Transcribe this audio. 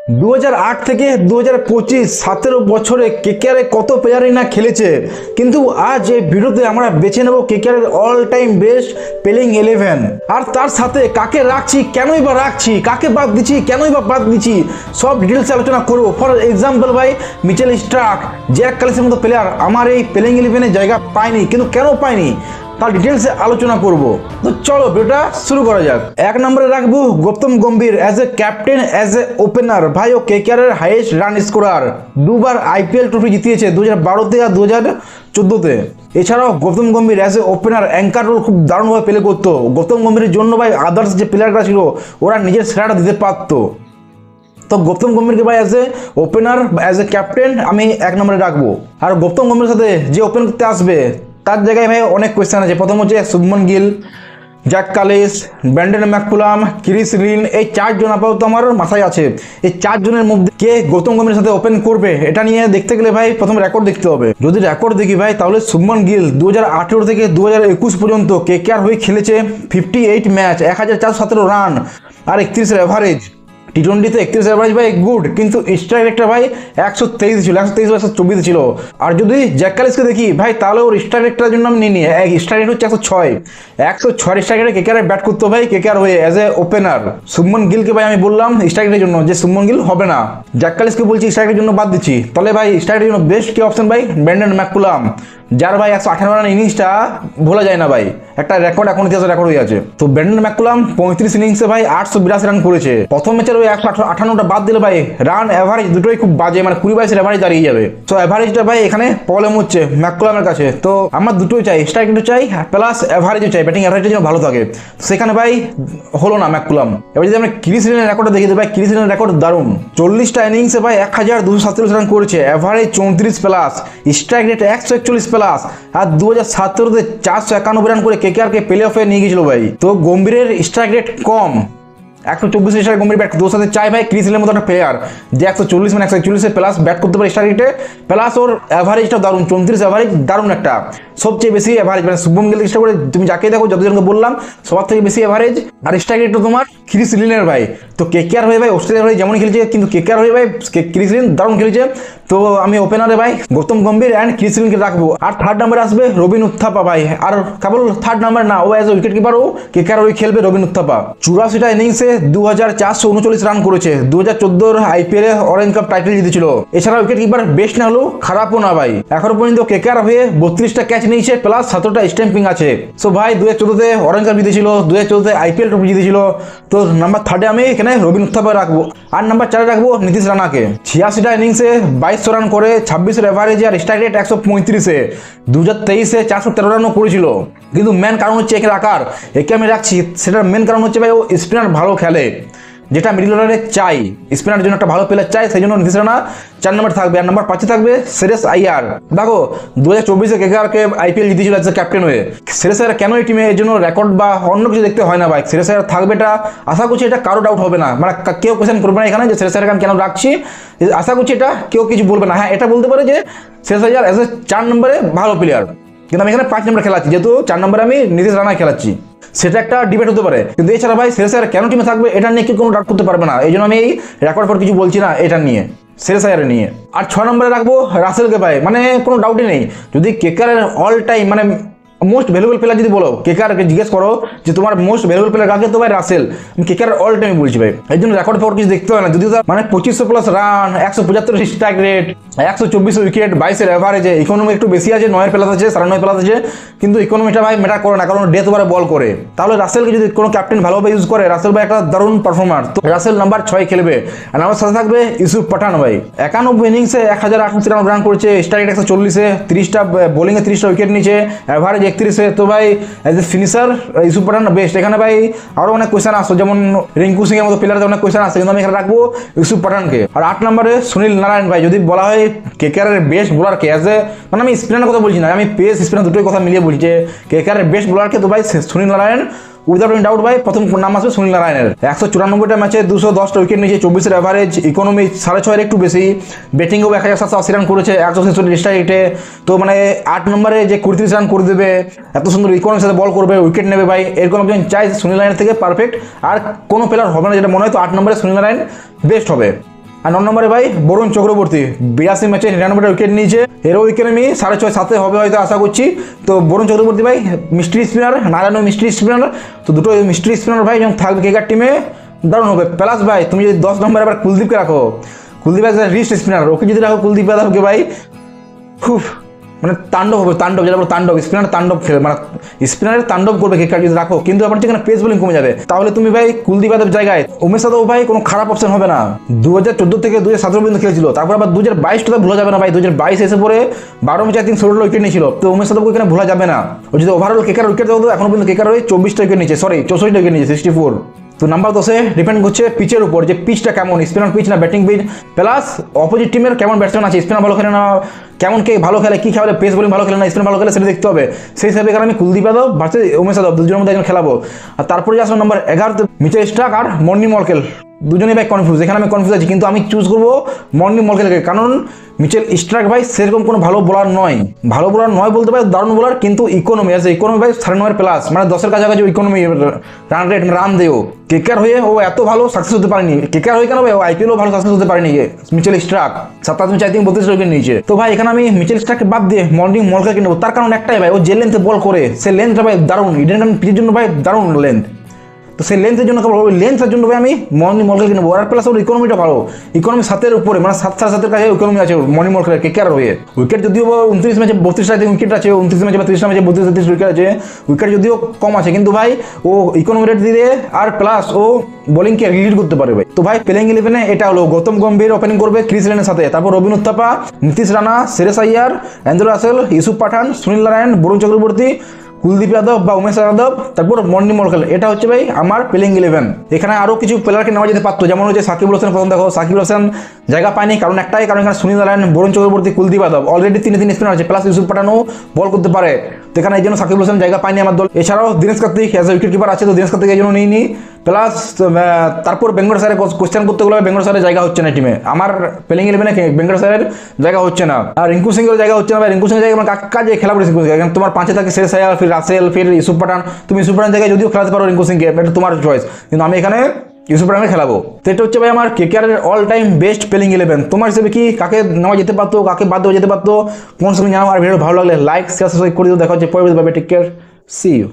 2008 থেকে 2025 17 বছরে কেকেআরে কত প্লেয়ারই না খেলেছে, কিন্তু আজ এই ভিডিওতে আমরা বেছে নেব কেকেআরের অল টাইম বেস্ট প্লেইং 11। আর তার সাথে কাকে রাখছি, কেনই বা রাখছি, কাকে বাদ দিচ্ছি, কেনই বা বাদ দিচ্ছি, সব ডিটেলসে আলোচনা করব। ফর এক্সাম্পল ভাই, মিচেল স্টার্ক, জ্যাক কালিসের মতো প্লেয়ার আমার এই প্লেইং 11-এ জায়গা পায়নি, কিন্তু কেন পায়নি তার ডিটেলসে আলোচনা করব। তো চলো ভিডিওটা শুরু করা যাক। এক নম্বরে রাখবো Gautam Gambhir as a captain, as a opener. ভাই ও কেকেআরের হাইয়েস্ট রান স্কোরার, দুবার আইপিএল ট্রফি জিতিয়েছে 2012-তে আর 2014-তে। এছাড়াও Gautam Gambhir as a opener anchor role খুব দারুণভাবে প্লে করতো। গৌতম গম্ভীরের জন্য ভাই আদার্স যে প্লেয়াররা ছিল ওরা নিজের সেরাটা দিতে পারতো। তো গৌতম গম্ভীরকে ভাই as a opener, as a captain আমি এক নম্বরে রাখবো। আর গৌতম গম্ভীরের সাথে যে ওপেন করতে আসবে তার জায়গায় ভাই অনেক কোয়েশ্চেন আছে। প্রথম হচ্ছে Shubman Gill, Jack Kallis, Brandon McCullum, Chris Lynn, এই চারজন আপাতত আমার মাথায় আছে। এই চারজনের মধ্যে কে গৌতম গম্ভীরের সাথে ওপেন করবে এটা নিয়ে দেখতে গেলে ভাই প্রথম রেকর্ড দেখতে হবে। যদি রেকর্ড দেখি ভাই তাহলে শুভমন গিল 2018 থেকে 2021 পর্যন্ত কেকেআর হয়ে খেলেছে 58 ম্যাচ, 1417 রান আর 31 এভারেজ। টি20-তে 31 এভারেজ ভাই গুড, কিন্তু স্ট্রাইক রেটটা ভাই 123 ছিল, 123 বা 124 ছিল। আর যদি জ্যাক কালিসকে দেখি ভাই তাহলে ওর স্ট্রাইক রেটটার জন্য আমি নিই, স্ট্রাইক রেট হচ্ছে 106 স্ট্রাইক রেটে কেকেআর ব্যাট করতে ভাই কেকেআর হয়ে অ্যাজ এ ওপেনার। শুভমন গিলকে ভাই আমি বললাম স্ট্রাইক রেটের জন্য যে শুভমন গিল হবে না, জ্যাক কালিসকে বলছি স্ট্রাইক রেটের জন্য বাদ দিচ্ছি। তাহলে ভাই স্ট্রাইক রেটের জন্য বেস্ট কি অপশন ভাই? ব্র্যান্ডন ম্যাককুলাম, যার ভাই 118 রান ইনিংসটা ভোলা যায় না ভাই, একটা রেকর্ড এখন ইতিহাসে রেকর্ড হয়ে আছে। তো ব্র্যান্ডন ম্যাককুলাম 35 ইনিংসে ভাই 882 রান করেছে। প্রথম ম্যাচের ওই 158টা বাদ দিলে ভাই রান এভারেজ দুটোই খুব বাজে, মানে 20-22 এভারেজ দাঁড়িয়ে যাবে। তো এভারেজটা ভাই এখানে প্রবলেম হচ্ছে ম্যাককুলামের কাছে। তো আমার দুটোই চাই, স্ট্রাইক রেটও চাই প্লাস এভারেজও চাই, ব্যাটিং এভারেজের জন্য ভালো থাকে। সেখানে ভাই হলো না ম্যাককুলাম। এবার যদি আমরা ক্রিস রিনের রেকর্ডটা দেখি ভাই ক্রিস রিনের রেকর্ড দারুণ, 40টা ইনিংসে ভাই 1247 রান করেছে, average 34 plus, strike rate 141 plus, আর 2017-তে 491 রান করে কেকেআরকে প্লে অফে নিয়ে গেছিল ভাই। তো গম্ভীরের স্ট্রাইক রেট কম, 124 স্ট্রাইক গম্ভীর ব্যাট দোর সাথে চাই ভাই ক্রিস রিনের মতো একটা প্লেয়ার যে 140 মানে 141 প্লাস ব্যাট করতে পারে স্ট্রাইক রেটে, প্লাস ওর অ্যাভারেজটা দারুণ, 34 অ্যাভারেজ দারুণ একটা। সবচেয়ে বেশি অ্যাভারেজ মানে শুভম গিল চেষ্টা করে তুমি যাকে দেখো যতজনকে বললাম সবার থেকে বেশি অ্যাভারেজ। আর স্ট্রাইক রেটটা তোমার ক্রিস রিনের ভাই। তো কেকেআর হয়ে ভাই অস্ট্রেলিয়ার হয়ে যেমন খেলছে, কিন্তু কেকেআর হয়ে ভাই ক্রিস রিন দারুণ খেলেছে। তো আমি ওপেনারে ভাই গৌতম গম্ভীর অ্যান্ড ক্রিস রিনকে রাখবো। আর থার্ড নাম্বারে আসবে রবিন উত্থাপা ভাই। আর কেবল থার্ড নাম্বার না, ও অ্যাজ এ উইকেট কিপার ও কেকেআর হয়ে খেলবে রবিন উত্থাপা। 84টা ইনিংসে 2439 রান করেছে, 2014-র আইপিএলে অরেঞ্জ কাপ টাইটেল জিতেছিল। এছাড়া উইকেট কিপার বেস্ট না হলেও খারাপও না ভাই। এখনো পর্যন্ত কেকেআর হয়ে 32টা ক্যাচ নিয়েছে প্লাস 17টা স্ট্যাম্পিং আছে। সো ভাই 2014-তে অরেঞ্জ কাপ জিতেছিল, 2014-তে আইপিএল ট্রফি জিতেছিল। তো নাম্বার থার্ডে আমি এখানে রবিন উত্থাপা রাখবো। আর নাম্বার 4-এ রাখবো নীতিশ রানাকে। 86টা ইনিংসে 2200 রান করে, 26-এর এভারেজে আর স্ট্রাইক রেট 135-এ, 2023-এ 413 রানও করেছিল। কিন্তু মেন কারণ হচ্ছে একে রাখার, একে আমি রাখছি সেটার মেন কারণ হচ্ছে ভাই ও স্পিনার ভালো খেলে, যেটা মিডল অর্ডারে চাই। স্পিনার জন্য একটা ভালো প্লেয়ার চাই, সেই জন্য নীতিশ রানা 4 নম্বর থাকবে। আর নাম্বার 5-এ থাকবে শ্রেয়স আইয়ার। দেখো 2024-এ কেকেআরকে আইপিএল জিতেছিল অ্যাজ এ ক্যাপ্টেন হয়ে। শ্রেয়স আইয়ার কেন এই টিমে, এর জন্য রেকর্ড বা অন্য কিছু দেখতে হয় না ভাই। শ্রেয়স আইয়ার থাকবে এটা আশা করছি, এটা কারো ডাউট হবে না, মানে কেউ কোয়েশ্চেন করবে না এখানে যে শ্রেয়স আইয়ারকে আমি কেন রাখছি। আশা করছি এটা কেউ কিছু বলবে না। হ্যাঁ এটা বলতে পারে যে শ্রেয়স আইয়ার অ্যাজ এ 4 নম্বরে ভালো প্লেয়ার, কিন্তু আমি এখানে 5 নম্বরে খেলাচ্ছি, যেহেতু 4 নম্বরে আমি নীতিশ রানায় খেলাচ্ছি। সেটা একটা ডিবেট হতে পারে, কিন্তু এছাড়া ভাই শ্রেয়স আইয়ার কেন টিমে থাকবে এটা নিয়ে কেউ কোনো ডাউট করতে পারবে না। এই জন্য আমি এই রেকর্ড পর কিছু বলছি না এটা নিয়ে, শ্রেয়স আইয়ার নিয়ে। আর 6 নম্বরে রাখবো রাসেলকে ভাই, মানে কোনো ডাউটই নেই। যদি কেকেআরের অল টাইম মানে মোস্ট ভ্যালুয়েবল প্লেয়ার যদি বলো, কেকেআরকে জিজ্ঞেস করো যে তোমার মোস্ট ভ্যালুয়েবল প্লেয়ার কাকে, তো ভাই রাসেল। আমি কেকেআর অল টাইম বলছি ভাই, এই জন্য রেকর্ড পর কিছু দেখতে হয় না। যদি মানে 2500 plus run, 175 strike rate, 124 wicket, 22-এর এভারেজে, ইকোনমি একটু বেশি আছে, 9 প্লাস আছে, 9.5 প্লাস আছে, কিন্তু ইকোনমিটা ভাই ম্যাটার করে না, কারণ ডেথ ওভারে বল করে। তাহলে রাসেলকে যদি কোনো ক্যাপ্টেন ভালোভাবে ইউজ করে, রাসেল ভাই একটা দারুণ পারফর্মার। তো রাসেল নাম্বার 6 খেলবে। আর আমার সাথে থাকবে ইউসুফ পাঠান ভাই। 91 ইনিংসে 1088 রান করেছে, স্ট্রাইক রেট 140-এ, 30টা বোলিংয়ে 30টা উইকেট নিয়েছে, এভারেজ 31-এ। তো ভাই as a finisher Yusuf Pathan best. এখানে ভাই আরো অনেক কোয়েশ্চেন আসতো, যেমন রিঙ্কু সিং এর মতো প্লেয়ারদের অনেক কোয়েশ্চেন আসছে, কিন্তু আমি এখানে রাখবো ইউসুফ পাঠানকে। আর 8 নম্বরে সুনীল নারায়ণ ভাই। যদি বলা হয় কেকেআরের বেস্ট বোলারকে অ্যাজ এ, মানে আমি স্পিনারের কথা বলছি না, আমি পেস স্পিনার দুটোই কথা মিলিয়ে বলছি যে কেকেআরের বেস্ট বোলারকে, তো ভাই Sunil Narayan without any doubt ভাই প্রথম নাম আসবে সুনীল নারায়ণের। 194টা ম্যাচে 210টা উইকেট নিয়েছে, 24-এর এভারেজ, ইকোনমি 6.5-এর একটু বেশি, ব্যাটিংও 1780 রান করেছে, 146 স্ট্রাইক রেটে। তো মানে 8 নম্বরে যে 33 রান করে দেবে, এত সুন্দর ইকোনমির সাথে বল করবে, উইকেট নেবে ভাই, এরকম একজন চাই সুনীল নারায়ণ থেকে পারফেক্ট। আর কোনো প্লেয়ার হবে না যেটা মনে হয়, তো 8 নম্বরে সুনীল নারায়ণ বেস্ট হবে। আর 9 নম্বরে ভাই বরুণ চক্রবর্তী 82 ম্যাচে 99টা উইকেট নিয়েছে। এরও উইকেট আমি 6.5 7 হবে হয়তো আশা করছি। তো বরুণ চক্রবর্তী ভাই mystery spinner, Narayan mystery spinner, তো দুটো মিস্ট্রি স্পিনার ভাই যখন থাকবে কেকার টিমে দারুণ হবে। প্লাস ভাই তুমি যদি 10 নম্বরে আবার কুলদীপকে রাখো, কুলদীপ রিস্ট স্পিনার, ওকে যদি রাখো কুলদীপ যাদবকে ভাই খুব মানে তাণ্ডব হবে, তাণ্ডব যেটা বলে তাণ্ডব, স্পিনার তাণ্ডব খেলে মানে স্পিনারের তাণ্ডব করবে কেকার যদি রাখো। কিন্তু আবার যেখানে পেস বোলিং কমে যাবে, তাহলে তুমি ভাই কুলদীপ যাদব জায়গায় উমেশ যাদব ভাই কোনো খারাপ অপশন হবে না। 2014 থেকে 2017 পর্যন্ত খেলেছিল, তারপর আবার 2022 তো ভোলা যাবে না ভাই। 2022 এসে পরে 12 ম্যাচে 3 16 উইকেট নিয়েছিল, তো উমেশ যাদবকে এখানে ভোলা যাবে না। ও যদি ওভারঅল কেকার উইকেট দেবো তো এখনো পর্যন্ত কেকার হয়ে 24টা উইকেট নিয়েছে, সরি 64টা উইকেট নিয়েছে, 64। তো নাম্বার 10-এ ডিপেন্ড করছে পিচের উপর, যে পিচটা কেমন, স্পিনার পিচ না ব্যাটিং পিচ, প্লাস অপোজিট টিমের কেমন ব্যাটসম্যান আছে, স্পিনার ভালো খেলে না, কেমন কে ভালো খেলে, কি খেলে, পেস বোলিং ভালো খেলে না, স্পিনার ভালো খেলে, সেটা দেখতে হবে। সেই হিসাবে এখানে আমি কুলদীপ যাদব ভার্সেস উমেশ যাদব দুজনের মধ্যে একজন খেলাবো। আর তারপরে যে আসলে নম্বর 11 মিচেল স্টার্ক আর মর্নি মর্কেল, দুজনেই ভাই কনফিউজ, এখানে আমি কনফিউজ আছি, কিন্তু আমি চুজ করবো মর্নি মর্কেলকে। কারণ মিচেল স্টার্ক ভাই সেরকম কোনো ভালো বোলার নয়, ভালো বোলার নয় বলতে পারে, দারুণ বোলার, কিন্তু ইকোনমি আছে, ইকোনমি ভাই 9.5 প্লাস, মানে 10-এর কাছাকাছি ইকোনমি রান রেট, রান দেও। কেকার হয়ে ও এত ভালো সাকসেস হতে পারেনি, কেকার হয়ে কেন ভাই ও আইপিএলও ভালো সাকসেস হতে পারেনি মিচেল স্টার্ক, 27 ম্যাচে 32 উইকেট নিয়েছে। তো ভাই এখানে আমি মিচেল স্টার্ককে বাদ দিয়ে মর্নি মর্কেলকে নেবো। তার কারণ একটাই ভাই, ও যে লেন্থে বল করে, সে লেন্থটা ভাই দারুণ, ইডেন গার্ডেন পিচের জন্য ভাই দারুণ লেন্থ। তো সেই লেন্থের জন্য ওই লেন্থের জন্য ভাই আমি মর্নি মর্কেলকে নেবো। আর প্লাস ওর ইকোনমিটা ভালো, ইকোনমি 7-এর উপরে, মানে 7.5-7-এর কাছে ইকোনমি আছে মর্নি মর্কেলের কেকার হয়ে। উইকেট যদিও 29 ম্যাচে 32টা উইকেট আছে, 29 ম্যাচে বা 30টা ম্যাচে 32 উইকেট আছে, উইকেট যদিও কম আছে, কিন্তু ভাই ও ইকোনমি রেট দিয়ে, আর প্লাস ও বোলিংকে লিড করতে পারে ভাই। তো ভাই প্লেইং 11-এ এটা হলো গৌতম গম্ভীর ওপেনিং করবে ক্রিস লেনের সাথে, তারপর রবিন উত্তাপা, নীতিশ রানা, শ্রেয়স আইয়ার, অ্যান্ড্রু রাসেল, ইউসুফ পাঠান, সুনীল নারায়ণ, বরুণ চক্রবর্তী, কুলদীপ যাদব বা উমেশ যাদব, তারপর মর্নি মর্কেল। এটা হচ্ছে ভাই আমার প্লেইং 11। এখানে আরও কিছু প্লেয়ারকে নেওয়া যেতে পারতো, যেমন হচ্ছে সাকিব হোসেন। প্রথম দেখো সাকিব হোসেন জায়গা পায়নি, কারণ একটাই কারণ, এখানে সুনীল নারায়ণ, বরুণ চক্রবর্তী, কুলদীপ যাদব অলরেডি 3 স্পিনার আছে, প্লাস ইউসুফ পাঠানও বল করতে পারে, তো এখানে এই জন্য সাকিব হোসেন জায়গা পায়নি আমার দল। এছাড়াও Dinesh Kartik as a wicket keeper আছে, তো দীনেশ কার্তিক এই জন্য নিইনি। প্লাস তারপর বেঙ্গল স্যারের কোশ্চেন করতে গেলে বেঙ্গল স্যারের জায়গা হচ্ছে না টিমে, আমার প্লেইং 11-এ বেঙ্গল স্যারের জায়গা হচ্ছে না। আর রিঙ্কু সিংয়ের জায়গা হচ্ছে না ভাই, রিঙ্কু সিংয়ের জায়গায় আমার কাজে খেলা করে রিঙ্কু সিং, তোমার 5-এ থাকে শ্রেয়স আইয়ার, ফির রাসেল, ফির ইউসুফ পাঠান, তুমি ইউসুফ পাঠান জায়গায় যদিও খেলাতে পারো রিঙ্কু সিংকে, এটা তোমার চয়েস, কিন্তু আমি এখানে ইউসুফ পাঠানকে খেলাবো। তো এটা হচ্ছে ভাই আমার কেকেআরের অল টাইম বেস্ট প্লেইং 11। তোমার হিসেবে কি কাকে নেওয়া যেতে পারতো, কাকে বাদ দেওয়া যেতে পারতো, কোন সময় জানাও। আর ভিডিও ভালো লাগলে লাইক শেয়ার সাবস্ক্রাইব করে দিও। দেখা হচ্ছে পরে, টেক কেয়ার, সি ইউ।